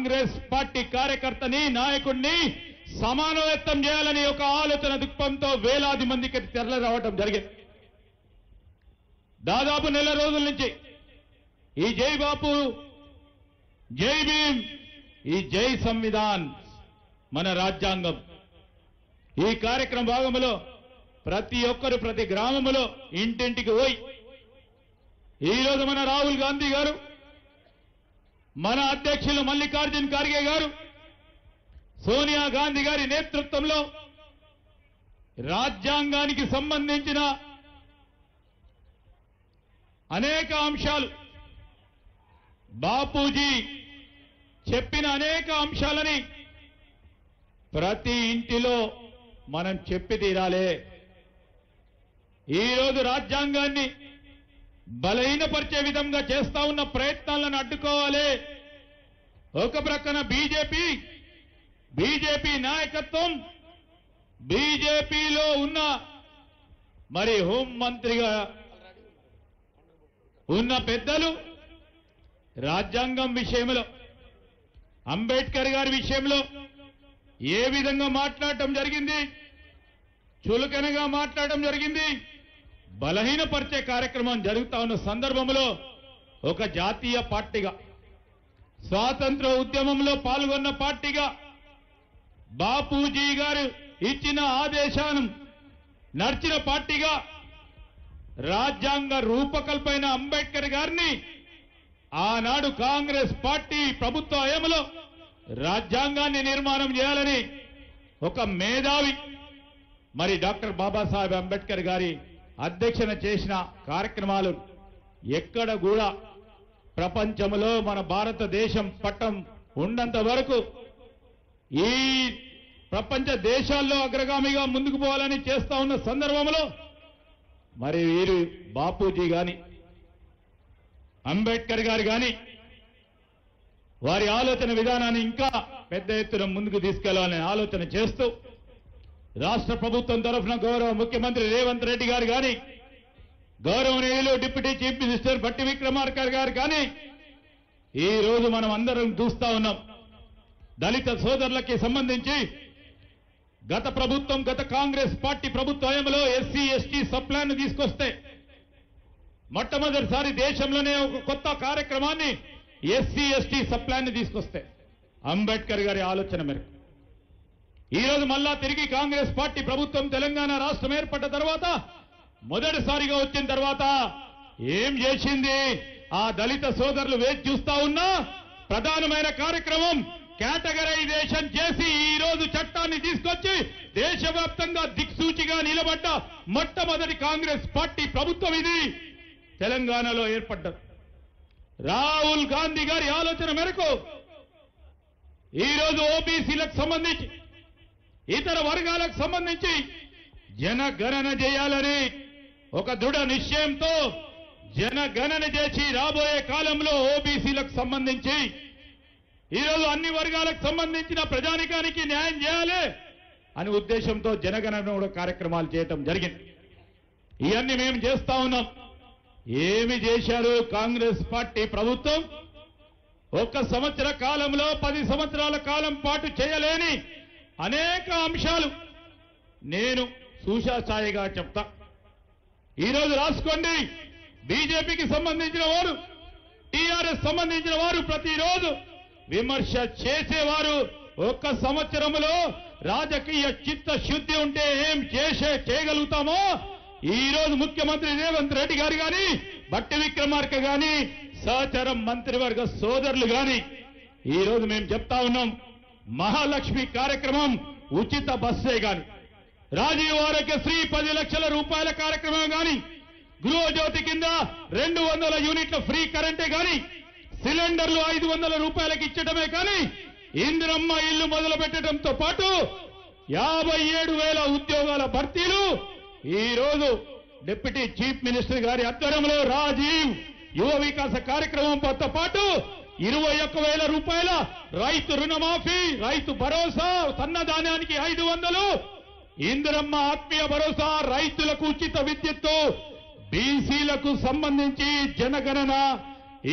Congress party కార్యకర్తని నాయకుడిని సమానోయత్తం చేయాలని ఒక ఆలోచన దృక్పథంతో వేలాది మందికి తెరలి రావడం జరిగింది. దాదాపు నెల రోజుల నుంచి ఈ జై బాపు, జై భీమ్, ఈ జై సంవిధాన్, మన రాజ్యాంగం, ఈ కార్యక్రమ భాగంలో ప్రతి ఒక్కరు ప్రతి గ్రామంలో ఇంటింటికి పోయి ఈరోజు మన రాహుల్ గాంధీ గారు, మన అధ్యక్షులు మల్లికార్జున్ ఖార్గే గారు, సోనియా గాంధీ గారి నేతృత్వంలో రాజ్యాంగానికి సంబంధించిన అనేక అంశాలు, బాపూజీ చెప్పిన అనేక అంశాలని ప్రతి ఇంటిలో మనం చెప్పి తీరాలే. ఈరోజు రాజ్యాంగాన్ని బలహీనపరిచే విధంగా చేస్తా ఉన్న ప్రయత్నాలను అడ్డుకోవాలి. ఒక ప్రక్కన బీజేపీ నాయకత్వం, బీజేపీలో ఉన్న మరి హోంమంత్రిగా ఉన్న పెద్దలు రాజ్యాంగం విషయంలో, అంబేద్కర్ గారి విషయంలో ఏ విధంగా మాట్లాడటం జరిగింది, చులకనగా మాట్లాడటం జరిగింది, బలహీనపరిచే కార్యక్రమం జరుగుతా ఉన్న సందర్భంలో ఒక జాతీయ పార్టీగా, స్వాతంత్ర ఉద్యమంలో పాల్గొన్న పార్టీగా, బాపూజీ గారు ఇచ్చిన ఆదేశాలను నడిచిన పార్టీగా, రాజ్యాంగ రూపకల్పైన అంబేద్కర్ గారిని ఆనాడు కాంగ్రెస్ పార్టీ ప్రభుత్వ హయాంలో రాజ్యాంగాన్ని నిర్మాణం చేయాలని ఒక మేధావి మరి డాక్టర్ బాబాసాహెబ్ అంబేద్కర్ గారి అధ్యక్షన చేసిన కార్యక్రమాలు ఎక్కడ కూడా ప్రపంచంలో మన భారతదేశం పట్టం ఉన్నంత వరకు ఈ ప్రపంచ దేశాల్లో అగ్రగామిగా ముందుకు పోవాలని చేస్తా ఉన్న సందర్భంలో మరి వీరు బాపూజీ గాని అంబేద్కర్ గారు గాని వారి ఆలోచన విధానాన్ని ఇంకా పెద్ద ఎత్తున ముందుకు తీసుకెళ్లాలని ఆలోచన చేస్తూ రాష్ట్ర ప్రభుత్వం తరఫున గౌరవ ముఖ్యమంత్రి రేవంత్ రెడ్డి గారు గాని, గౌరవనీయులు deputy chief minister Bhatti Vikramarka గారు కానీ ఈ రోజు మనం అందరం చూస్తా ఉన్నాం. దళిత సోదరులకి సంబంధించి గత ప్రభుత్వం, గత కాంగ్రెస్ పార్టీ ప్రభుత్వ హయాంలో ఎస్సీ ఎస్టీ సబ్ ప్లాన్ తీసుకొస్తే మొట్టమొదటిసారి దేశంలోనే ఒక కొత్త కార్యక్రమాన్ని ఎస్సీ ఎస్టీ సబ్ ప్లాన్ తీసుకొస్తే అంబేద్కర్ గారి ఆలోచన మేరకు ఈరోజు మళ్ళా తిరిగి కాంగ్రెస్ పార్టీ ప్రభుత్వం తెలంగాణ రాష్ట్రం ఏర్పడ్డ తర్వాత మొదటిసారిగా వచ్చిన తర్వాత ఏం చేసింది? ఆ దళిత సోదరులు వేచి చూస్తా ఉన్నా ప్రధానమైన కార్యక్రమం కేటగరైజేషన్ చేసి ఈ రోజు చట్టాన్ని తీసుకొచ్చి దేశవ్యాప్తంగా దిక్సూచిగా నిలబడ్డ మొట్టమొదటి కాంగ్రెస్ పార్టీ ప్రభుత్వం ఇది తెలంగాణలో ఏర్పడ్డది. రాహుల్ గాంధీ గారి ఆలోచన మేరకు ఈరోజు ఓబీసీలకు సంబంధించి, ఇతర వర్గాలకు సంబంధించి జనగణన చేయాలని ఒక దృఢ నిశ్చయంతో జనగణన చేసి రాబోయే కాలంలో ఓబీసీలకు సంబంధించి ఈరోజు అన్ని వర్గాలకు సంబంధించిన ప్రజానికానికి న్యాయం చేయాలి అనే ఉద్దేశంతో జనగణన కూడా కార్యక్రమాలు చేయటం జరిగింది. ఇవన్నీ మేము చేస్తా ఉన్నాం. ఏమి చేశారు కాంగ్రెస్ పార్టీ ప్రభుత్వం? ఒక్క సంవత్సర కాలంలో 10 సంవత్సరాల కాలం పాటు చేయలేని అనేక అంశాలు నేను సూచాఛాయగా చెప్తా. ఈరోజు రాసుకోండి. బీజేపీకి సంబంధించిన వారు, టీఆర్ఎస్ సంబంధించిన వారు ప్రతిరోజు విమర్శ చేసేవారు. ఒక్క సంవత్సరంలో రాజకీయ చిత్తశుద్ధి ఉంటే ఏం చేయగలుగుతామో ఈ రోజు ముఖ్యమంత్రి రేవంత్ రెడ్డి గారు గాని, భట్టి విక్రమార్క గాని, సహచరం మంత్రివర్గ సోదరులు గాని ఈ రోజు మేము చెప్తా ఉన్నాం. మహాలక్ష్మి కార్యక్రమం, ఉచిత బస్సే గాని, రాజీవ్ ఆరోగ్యశ్రీ 10 లక్షల రూపాయల కార్యక్రమం గాని, గృహజ్యోతి కింద 200 యూనిట్ల ఫ్రీ కరెంటే గాని, సిలిండర్లు 500 రూపాయలకి ఇచ్చటమే కానీ, ఇందిరమ్మ ఇల్లు మొదలు పెట్టడంతో పాటు 57,000 ఉద్యోగాల భర్తీలు ఈ రోజు డిప్యూటీ చీఫ్ మినిస్టర్ గారి ఆధ్వర్యంలో రాజీవ్ యువ వికాస కార్యక్రమంతో పాటు 21,000 రూపాయల రైతు రుణమాఫీ, రైతు భరోసా, సన్నధాన్యానికి 500, ఇందిరమ్మ ఆత్మీయ భరోసా, రైతులకు ఉచిత విద్యుత్తు, బీసీలకు సంబంధించి జనగణన.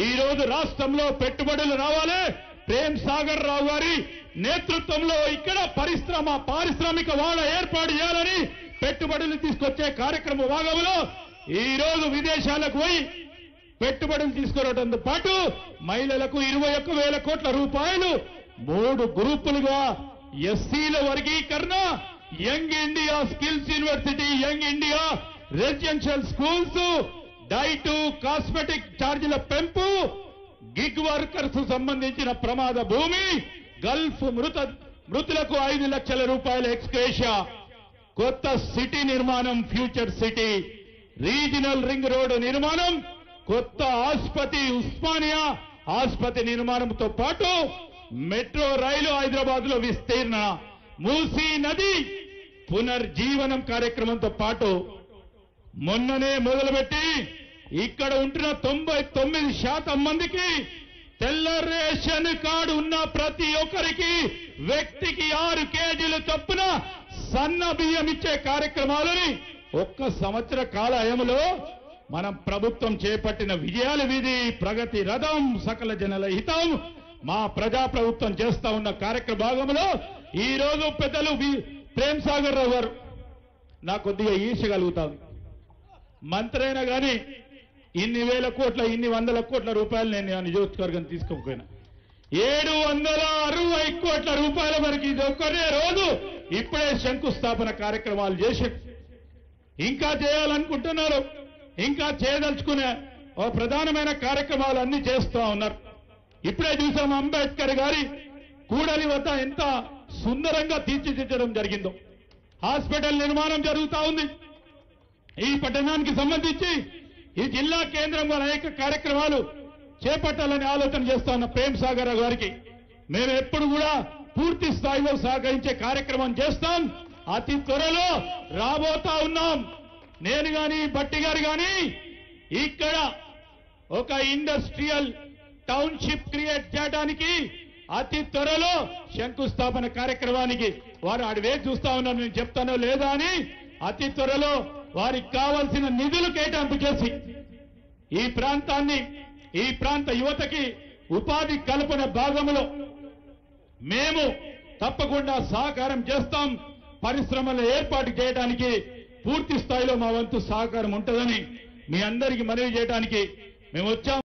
ఈ రోజు రాష్ట్రంలో పెట్టుబడులు రావాలి, ప్రేమ్ సాగర్ రావు గారి నేతృత్వంలో ఇక్కడ పారిశ్రామిక వాడ ఏర్పాటు చేయాలని పెట్టుబడులు తీసుకొచ్చే కార్యక్రమ భాగంలో ఈ రోజు విదేశాలకు పోయి పెట్టుబడులు తీసుకురావడంతో పాటు మహిళలకు 21,000 కోట్ల రూపాయలు 3 గ్రూపులుగా ఎస్సీల వర్గీకరణ, young India skills university, young India residential schools, diet cosmetic ఛార్జీల పెంపు, గిగ్ వర్కర్స్ సంబంధించిన ప్రమాద భూమి, గల్ఫ్ మృతులకు 5 లక్షల రూపాయల ఎక్స్గ్రేషియా, కొత్త సిటీ నిర్మాణం, future city, regional ring road నిర్మాణం, కొత్త ఆసుపత్రి, ఉస్మానియా ఆసుపత్రి నిర్మాణంతో పాటు మెట్రో రైలు హైదరాబాద్ లో విస్తీర్ణ, మూసీ నది పునర్జీవనం కార్యక్రమంతో పాటు మొన్ననే మొదలుపెట్టి ఇక్కడ ఉంటున్న 99% మందికి తెల్ల రేషన్ కార్డు ఉన్న ప్రతి ఒక్కరికి వ్యక్తికి 6 కేజీల చొప్పున సన్న బియ్యం ఇచ్చే కార్యక్రమాలని 1 సంవత్సర కాలయంలో మనం ప్రభుత్వం చేపట్టిన విజయాల వీధి, ప్రగతి రథం, సకల జనుల హితం, మా ప్రజా ప్రభుత్వం చేస్తా ఉన్న కార్యక్రమ భాగంలో ఈ రోజు పెద్దలు ప్రేమ్ సాగర్ రావు గారు నాకు కొద్దిగా ఈర్ష్య కలుగుతాను. మంత్రి అయినా కానీ ఇన్ని వేల కోట్ల, ఇన్ని వందల కోట్ల రూపాయలు నేను నియోజకవర్గం తీసుకోకపోయినా 760 కోట్ల రూపాయల వరకు ఇది ఒక్కరే రోజు ఇప్పుడే శంకుస్థాపన కార్యక్రమాలు చేసి ఇంకా చేయాలనుకుంటున్నారు, ఇంకా చేయదలుచుకునే ఓ ప్రధానమైన కార్యక్రమాలు అన్ని చేస్తూ ఉన్నారు. ఇప్పుడే చూసాం అంబేద్కర్ గారి కూడలి వద్ద ఎంత సుందరంగా తీర్చిదిద్దడం జరిగిందో. హాస్పిటల్ నిర్మాణం జరుగుతూ ఉంది. ఈ పట్టణానికి సంబంధించి ఈ జిల్లా కేంద్రంగా అనేక కార్యక్రమాలు చేపట్టాలని ఆలోచన చేస్తా ఉన్న ప్రేమ్ సాగర్ గారికి మేము ఎప్పుడు కూడా పూర్తి స్థాయిలో సహకరించే కార్యక్రమం చేస్తాం. అతి త్వరలో రాబోతా ఉన్నాం. నేను గాని భట్టి గారు గాని ఇక్కడ ఒక ఇండస్ట్రియల్ టౌన్షిప్ క్రియేట్ చేయడానికి అతి త్వరలో శంకుస్థాపన కార్యక్రమానికి వారు అడివే చూస్తా ఉన్నారు. నేను చెప్తానో లేదా అని అతి త్వరలో వారికి కావాల్సిన నిధులు కేటాయింపు చేసి ఈ ప్రాంతాన్ని, ఈ ప్రాంత యువతకి ఉపాధి కల్పన భాగంలో మేము తప్పకుండా సహకారం చేస్తాం. పరిశ్రమల ఏర్పాటు చేయడానికి పూర్తి స్థాయిలో మా వంతు సహకారం ఉంటుందని మీ అందరికీ మనవి చేయడానికి మేము వచ్చాం.